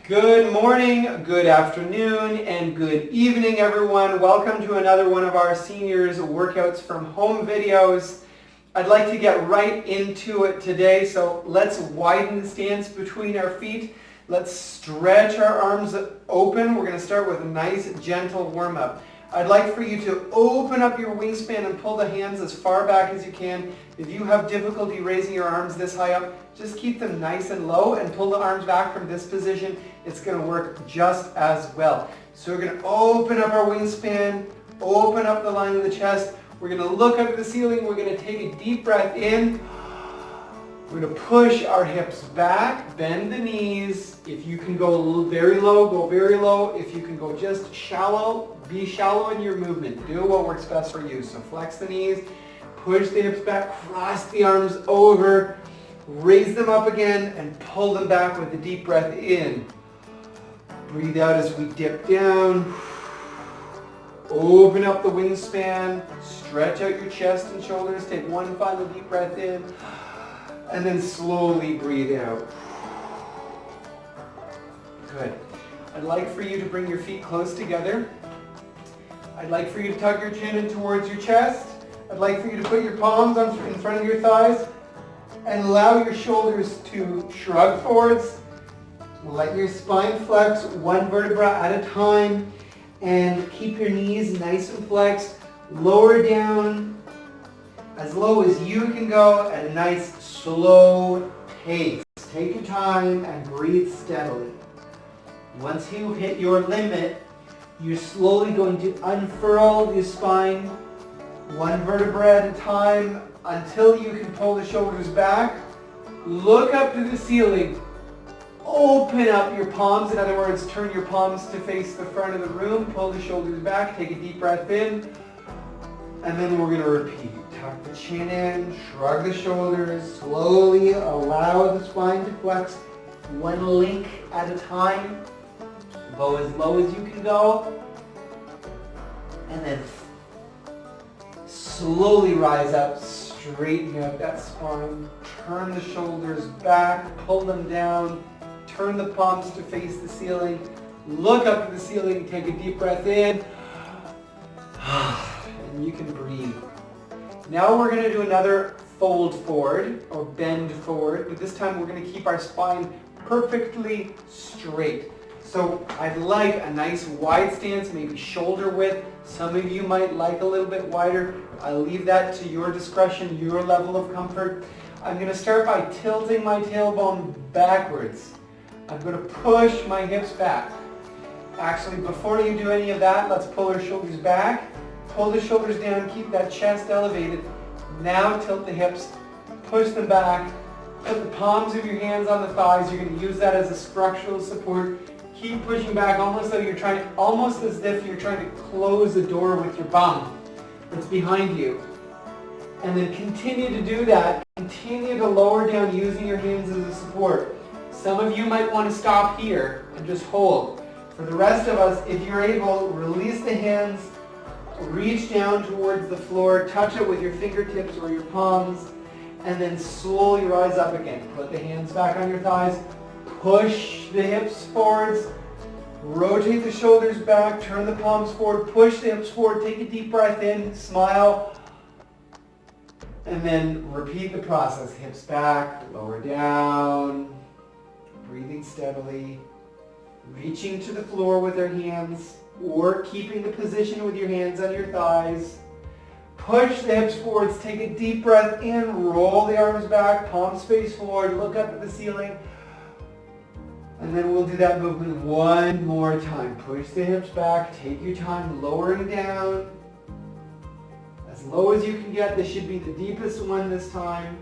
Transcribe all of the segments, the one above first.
Good morning, good afternoon, and good evening, everyone. Welcome to another one of our seniors workouts from home videos. I'd like to get right into it today, so let's widen the stance between our feet. Let's stretch our arms open. We're going to start with a nice, gentle warm-up. I'd like for you to open up your wingspan and pull the hands as far back as you can. If you have difficulty raising your arms this high up, just keep them nice and low and pull the arms back from this position. It's going to work just as well. So we're going to open up our wingspan, open up the line of the chest. We're going to look up at the ceiling. We're going to take a deep breath in. We're going to push our hips back, bend the knees. If you can go very low, go very low. If you can go just shallow, be shallow in your movement. Do what works best for you. So flex the knees, push the hips back, cross the arms over, raise them up again, and pull them back with a deep breath in. Breathe out as we dip down. Open up the wingspan, stretch out your chest and shoulders. Take one final deep breath in. And then slowly breathe out. Good. I'd like for you to bring your feet close together. I'd like for you to tuck your chin in towards your chest. I'd like for you to put your palms in front of your thighs and allow your shoulders to shrug forwards. Let your spine flex one vertebra at a time and keep your knees nice and flexed. Lower down as low as you can go at a nice slow pace. Take your time and breathe steadily. Once you hit your limit, you're slowly going to unfurl your spine one vertebra at a time until you can pull the shoulders back. Look up to the ceiling. Open up your palms. In other words, turn your palms to face the front of the room. Pull the shoulders back. Take a deep breath in. And then we're going to repeat. Tuck the chin in, shrug the shoulders, slowly allow the spine to flex one link at a time, as low as you can go, and then slowly rise up, straighten out that spine, turn the shoulders back, pull them down, turn the palms to face the ceiling, look up at the ceiling, take a deep breath in, and you can breathe. Now we're going to do another fold forward or bend forward, but this time we're going to keep our spine perfectly straight. So I'd like a nice wide stance, maybe shoulder width. Some of you might like a little bit wider. I'll leave that to your discretion, your level of comfort. I'm going to start by tilting my tailbone backwards. I'm going to push my hips back. Actually, before you do any of that, let's pull our shoulders back. Pull the shoulders down, keep that chest elevated. Now tilt the hips, push them back. Put the palms of your hands on the thighs. You're going to use that as a structural support. Keep pushing back almost as if you're trying to close the door with your bum that's behind you. And then continue to do that. Continue to lower down using your hands as a support. Some of you might want to stop here and just hold. For the rest of us, if you're able, release the hands. Reach down towards the floor, touch it with your fingertips or your palms, and then slowly rise up again. Put the hands back on your thighs, push the hips forwards, rotate the shoulders back, turn the palms forward, push the hips forward, take a deep breath in, smile, and then repeat the process. Hips back, lower down, breathing steadily, reaching to the floor with our hands, or keeping the position with your hands on your thighs. Push the hips forwards, take a deep breath in, roll the arms back, palms face forward, look up at the ceiling. And then we'll do that movement one more time. Push the hips back, take your time lowering down. As low as you can get. This should be the deepest one this time.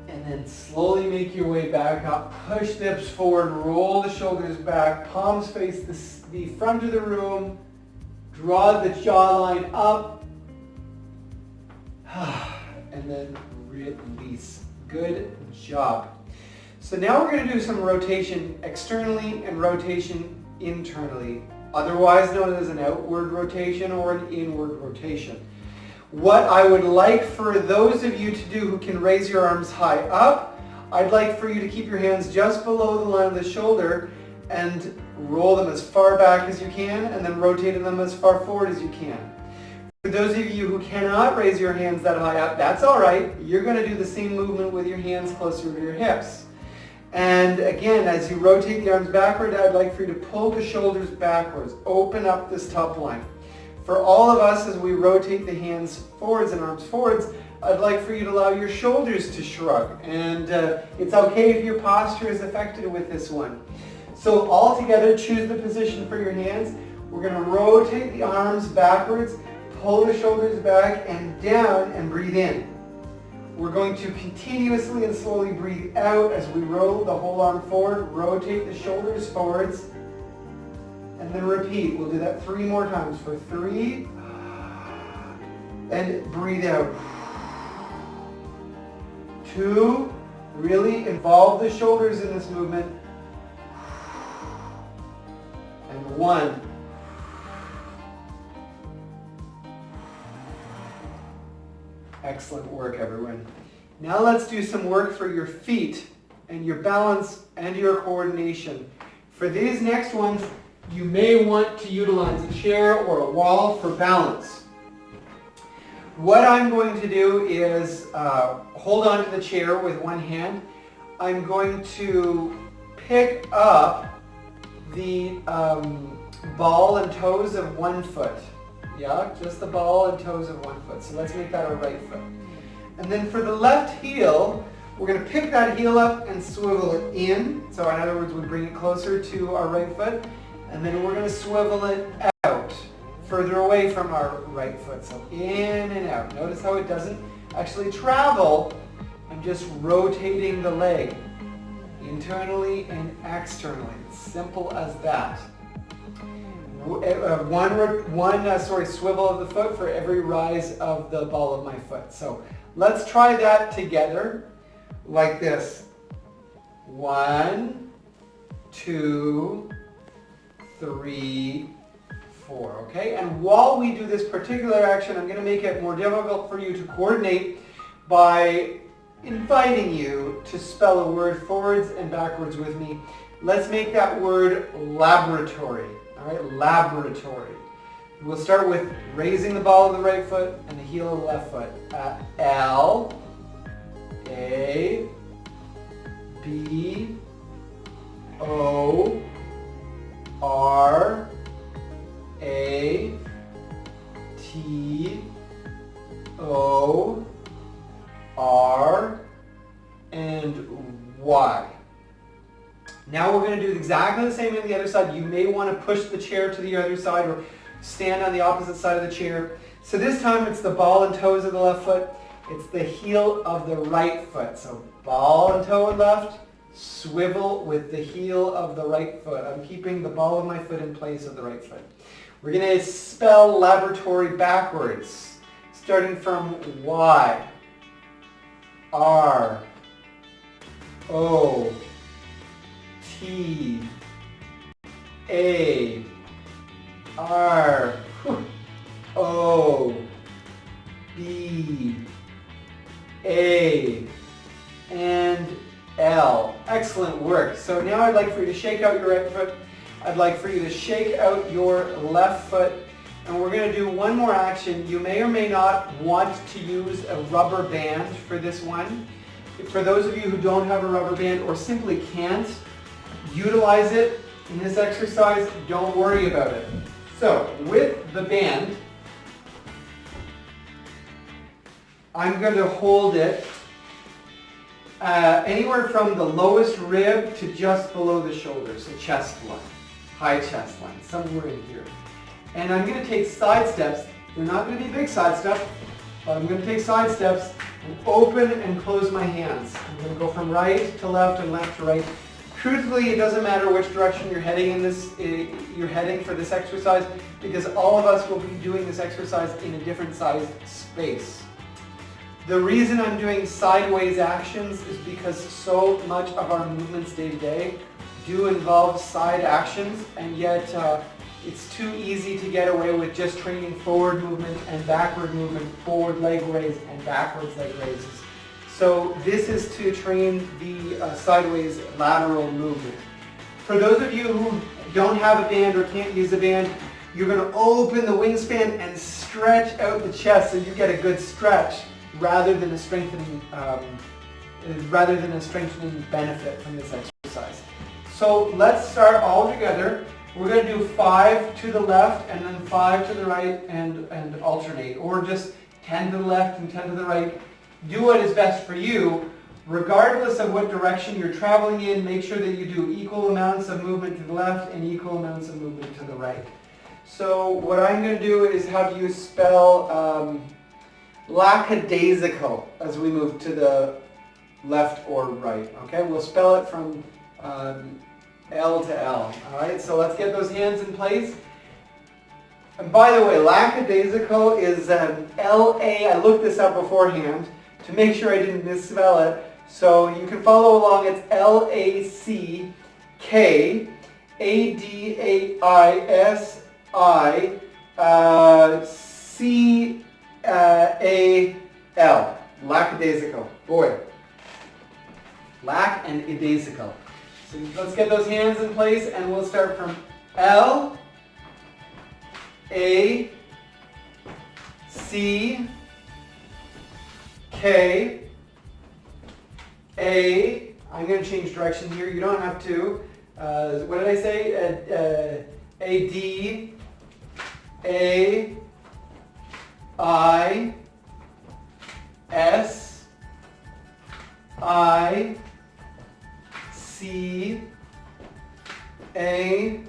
And then slowly make your way back up. Push the hips forward, roll the shoulders back, palms face the front of the room. Draw the jawline up. And then release. Good job. So now we're going to do some rotation externally and rotation internally, otherwise known as an outward rotation or an inward rotation. What I would like for those of you to do who can raise your arms high up, I'd like for you to keep your hands just below the line of the shoulder and roll them as far back as you can, and then rotate them as far forward as you can. For those of you who cannot raise your hands that high up, that's all right. You're going to do the same movement with your hands closer to your hips. And again, as you rotate the arms backward, I'd like for you to pull the shoulders backwards. Open up this top line. For all of us, as we rotate the hands forwards and arms forwards, I'd like for you to allow your shoulders to shrug. And it's okay if your posture is affected with this one. So all together, choose the position for your hands. We're going to rotate the arms backwards, pull the shoulders back and down, and breathe in. We're going to continuously and slowly breathe out as we roll the whole arm forward, rotate the shoulders forwards, and then repeat. We'll do that 3 more times. For 3, and breathe out. 2, really involve the shoulders in this movement. And 1. Excellent work, everyone. Now let's do some work for your feet and your balance and your coordination. For these next ones, you may want to utilize a chair or a wall for balance. What I'm going to do is hold on to the chair with one hand. I'm going to pick up the ball and toes of one foot. Yeah, just the ball and toes of one foot. So let's make that our right foot. And then for the left heel, we're going to pick that heel up and swivel it in. So in other words, we bring it closer to our right foot. And then we're going to swivel it out, further away from our right foot. So in and out. Notice how it doesn't actually travel. I'm just rotating the leg internally and externally. It's simple as that. One swivel of the foot for every rise of the ball of my foot. So let's try that together like this. 1, 2, 3, 4. Okay? And while we do this particular action, I'm going to make it more difficult for you to coordinate by inviting you to spell a word forwards and backwards with me. Let's make that word laboratory. All right, laboratory. We'll start with raising the ball of the right foot and the heel of the left foot. L, A, B, O, R, A, T, O, R, and Y. Now we're going to do exactly the same on the other side. You may want to push the chair to the other side or stand on the opposite side of the chair. So this time it's the ball and toes of the left foot. It's the heel of the right foot. So ball and toe and left, swivel with the heel of the right foot. I'm keeping the ball of my foot in place of the right foot. We're going to spell laboratory backwards, starting from Y, R, O, T, A, R, O, B, A, and L. Excellent work. So now I'd like for you to shake out your right foot. I'd like for you to shake out your left foot. And we're going to do one more action. You may or may not want to use a rubber band for this one. For those of you who don't have a rubber band or simply can't utilize it in this exercise, don't worry about it. So with the band, I'm going to hold it anywhere from the lowest rib to just below the shoulder, so chest line, high chest line, somewhere in here. And I'm going to take side steps. They're not going to be big side steps, but I'm going to take side steps and open and close my hands. I'm going to go from right to left and left to right. Truthfully, it doesn't matter which direction you're heading in this. You're heading for this exercise because all of us will be doing this exercise in a different sized space. The reason I'm doing sideways actions is because so much of our movements day to day do involve side actions, and yet it's too easy to get away with just training forward movement and backward movement, forward leg raise and backwards leg raises. So this is to train the sideways lateral movement. For those of you who don't have a band or can't use a band, you're going to open the wingspan and stretch out the chest so you get a good stretch rather than a strengthening benefit from this exercise. So let's start all together. We're going to do 5 to the left and then 5 to the right and alternate, or just 10 to the left and 10 to the right. Do what is best for you. Regardless of what direction you're traveling in, make sure that you do equal amounts of movement to the left and equal amounts of movement to the right. So what I'm going to do is have you spell lackadaisical as we move to the left or right. Okay, we'll spell it from L to L. All right, so let's get those hands in place. And by the way, lackadaisical is L-A. I looked this up beforehand to make sure I didn't misspell it. So you can follow along. It's Lackadaisi, Cal. Lackadaisical. Boy. Lack and Adaisical. So let's get those hands in place and we'll start from L, A, C, K, A. I'm going to change direction here. You don't have to. What did I say? A, D, A, I, S, I, C, A,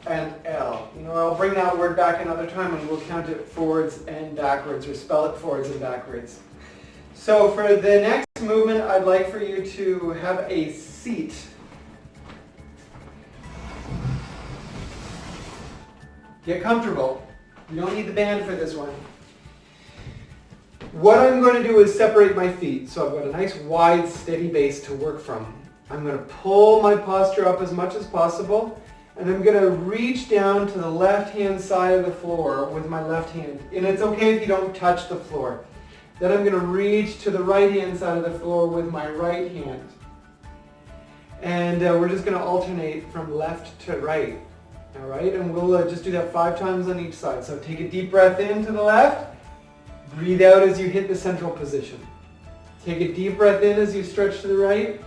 and L. You know, I'll bring that word back another time and we'll count it forwards and backwards, or spell it forwards and backwards. So for the next movement, I'd like for you to have a seat. Get comfortable. You don't need the band for this one. What I'm going to do is separate my feet. So I've got a nice wide, steady base to work from. I'm going to pull my posture up as much as possible, and I'm going to reach down to the left-hand side of the floor with my left hand. And it's okay if you don't touch the floor. Then I'm going to reach to the right-hand side of the floor with my right hand. And we're just going to alternate from left to right. All right, and we'll just do that 5 times on each side. So take a deep breath in to the left. Breathe out as you hit the central position. Take a deep breath in as you stretch to the right.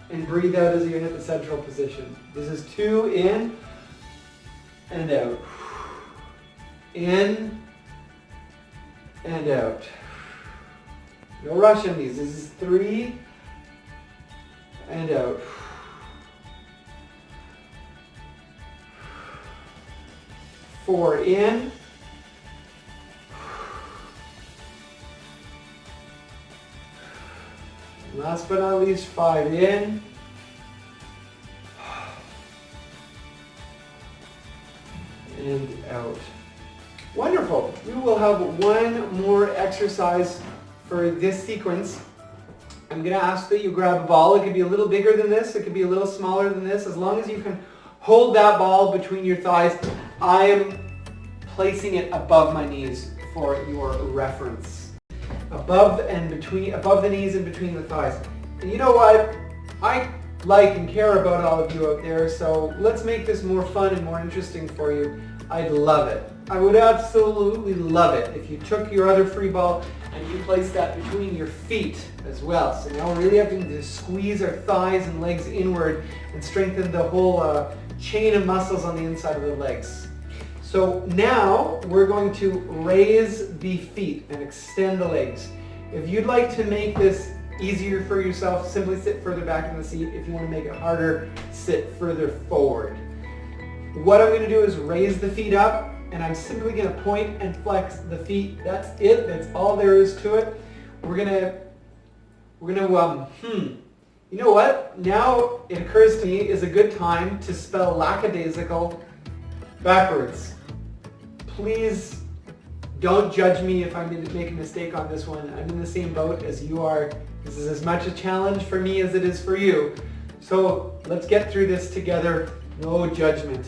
And breathe out as you hit the central position. This is 2 in and out. In and out. No rush in these. This is 3 and out. 4 in. Last but not least, 5 in. And out. Wonderful. We will have one more exercise for this sequence. I'm going to ask that you grab a ball. It could be a little bigger than this. It could be a little smaller than this. As long as you can hold that ball between your thighs. I am placing it above my knees for your reference. Above the knees and between the thighs. And you know what? I like and care about all of you out there, so let's make this more fun and more interesting for you. I'd love it. I would absolutely love it if you took your other free ball and you placed that between your feet as well. So now we're really having to squeeze our thighs and legs inward and strengthen the whole chain of muscles on the inside of the legs. So now we're going to raise the feet and extend the legs. If you'd like to make this easier for yourself, simply sit further back in the seat. If you want to make it harder, sit further forward. What I'm going to do is raise the feet up, and I'm simply going to point and flex the feet. That's it. That's all there is to it. We're gonna you know what? Now it occurs to me is a good time to spell lackadaisical backwards. Please don't judge me if I make a mistake on this one. I'm in the same boat as you are. This is as much a challenge for me as it is for you. So let's get through this together. No judgment.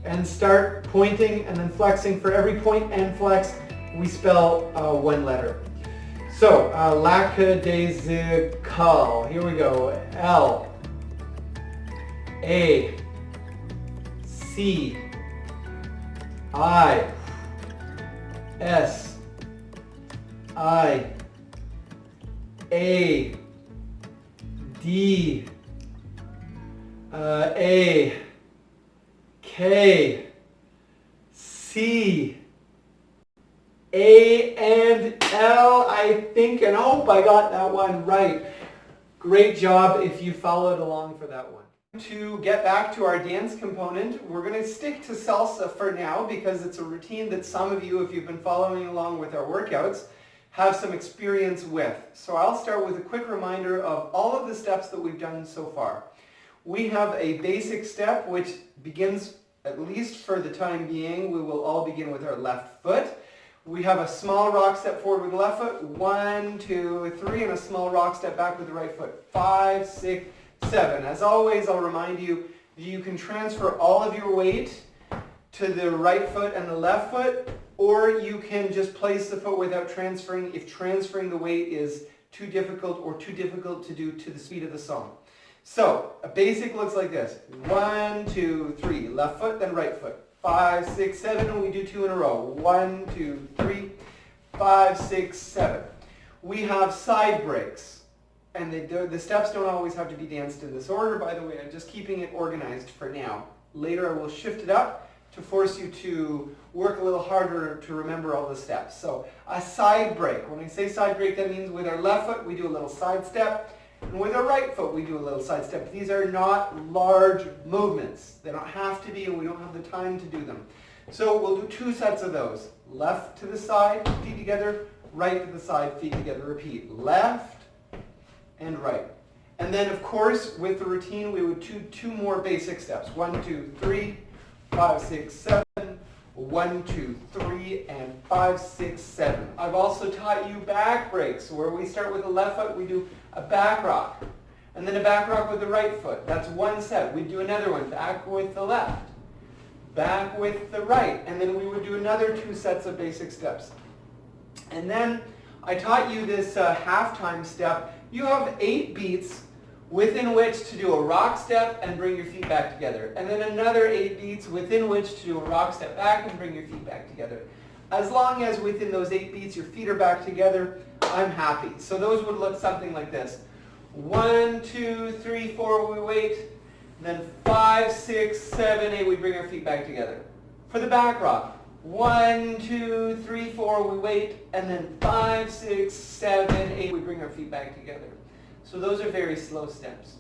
And start pointing and then flexing. For every point and flex, we spell one letter. So, lackadaisical. Here we go. L A C I S I A D A K C A and L, I think and hope I got that one right. Great job if you followed along for that one. To get back to our dance component, we're going to stick to salsa for now because it's a routine that some of you, if you've been following along with our workouts, have some experience with. So I'll start with a quick reminder of all of the steps that we've done so far. We have a basic step which begins, at least for the time being, we will all begin with our left foot. We have a small rock step forward with the left foot, 1, 2, 3, and a small rock step back with the right foot, 5, 6, 7. As always, I'll remind you that you can transfer all of your weight to the right foot and the left foot, or you can just place the foot without transferring if transferring the weight is too difficult or too difficult to do to the speed of the song. So, a basic looks like this. 1, 2, 3, left foot, then right foot. 5, 6, 7, and we do 2 in a row. 1, 2, 3, 5, 6, 7. We have side breaks, and the steps don't always have to be danced in this order, by the way. I'm just keeping it organized for now. Later I will shift it up to force you to work a little harder to remember all the steps. So, a side break. When I say side break, that means with our left foot we do a little side step, and with our right foot we do a little side step. These are not large movements. They don't have to be, and we don't have the time to do them. So we'll do 2 sets of those. Left to the side, feet together. Right to the side, feet together. Repeat. Left and right. And then, of course, with the routine, we would do 2 more basic steps. 1, 2, 3, 5, 6, 7. 1, 2, 3, and 5, 6, 7. I've also taught you back breaks, where we start with the left foot, we do a back rock, and then a back rock with the right foot. That's 1 set. We do another one, back with the left, back with the right, and then we would do another 2 sets of basic steps. And then I taught you this halftime step. You have 8 beats within which to do a rock step and bring your feet back together. And then another 8 beats within which to do a rock step back and bring your feet back together. As long as within those 8 beats your feet are back together, I'm happy. So those would look something like this. 1, 2, 3, 4, we wait. Then 5, 6, 7, 8, we bring our feet back together. For the back rock, 1, 2, 3, 4, we wait. And then 5, 6, 7, 8, we bring our feet back together. So those are very slow steps.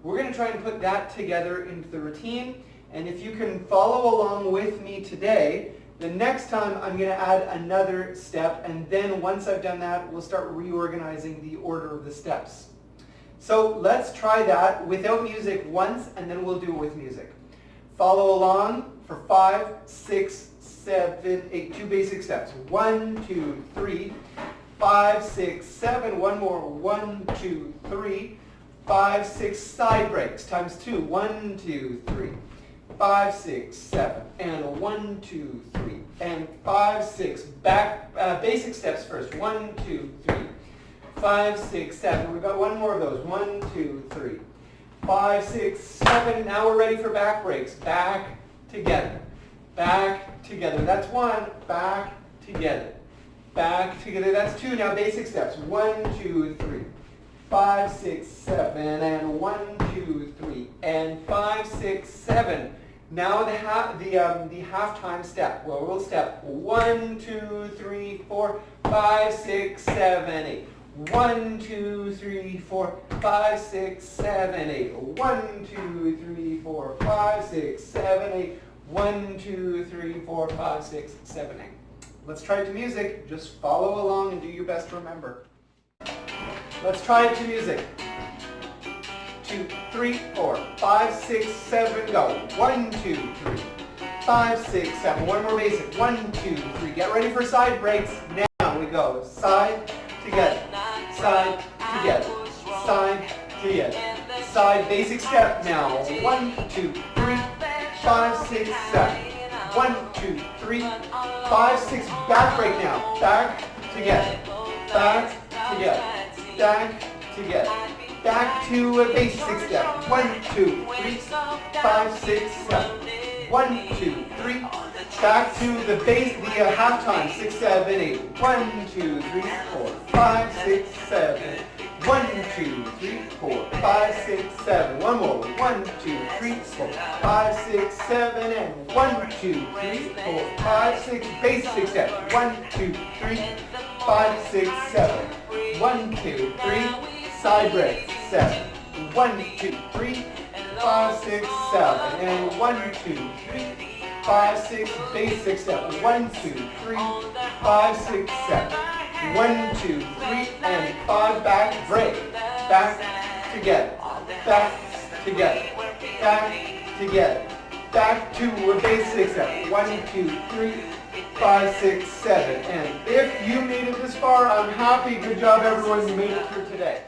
We're going to try and put that together into the routine. And if you can follow along with me today, the next time I'm going to add another step. And then once I've done that, we'll start reorganizing the order of the steps. So let's try that without music once, and then we'll do it with music. Follow along for 5, 6, 7, 8. 2 basic steps. 1, 2, 3. 5, 6, 7, one more, 1, 2, 3, 5, 6, side breaks, times 2, 1, 2, 3, 5, 6, 7, and 1, 2, 3, and 5, 6, back, basic steps first, 1, 2, 3, 5, 6, 7, we've got one more of those, 1, 2, 3, 5, 6, 7, now we're ready for back breaks, back, together, that's 1, back, together. Back together, that's 2. Now basic steps. 1, 2, 3, 5, 6, 7, and 1, 2, 3, and 5, 6, 7. Now the halftime step. Well, we'll step 1, 2, 3, 4, 5, 6, 7, 8. 1, 2, 3, 4, 5, 6, 7, 8. 1, 2, 3, 4, 5, 6, 7, 8. 1, 2, 3, 4, 5, 6, 7, 8. Let's try it to music. Just follow along and do your best to remember. Let's try it to music. 2, 3, 4, 5, 6, 7, go. 1, 2, 3, 5, 6, 7. One more basic. 1, 2, 3. Get ready for side breaks. Now we go. Side, together. Side, together. Side, together. Side, basic step now. 1, 2, 3, 5, 6, 7. 1, 2, 3, 5, 6, back break now. Back, together. Back, together, back, together. Back to a basic step. 1, 2, 3, 5, 6, 7. 1, 2, 3. Back to the base, the half time. 6, 7, 8. 1, 2, 3, 4, 5, 6, 7. 1, 2, 3, 4, 5, 6, 7. One more. 1, 2, 3, 4, 5, 6, 7, and 1, 2, 3, 4, 5, 6. Basic step. 1, 2, 3, 5, 6, 7. 1, 2, 3. Side break. 7. 1, 2, 3, 5, 6, 7. And 1, 2, 3, 5, 6. Basic step. 1, 2, 3, 5, 6, 7. 1, 2, 3, and 5. Back break. Back together. Back together. Back together. Back to a basic step. 1, 2, 3, 5, 6, 7. And if you made it this far, I'm happy. Good job, everyone. You made it through today.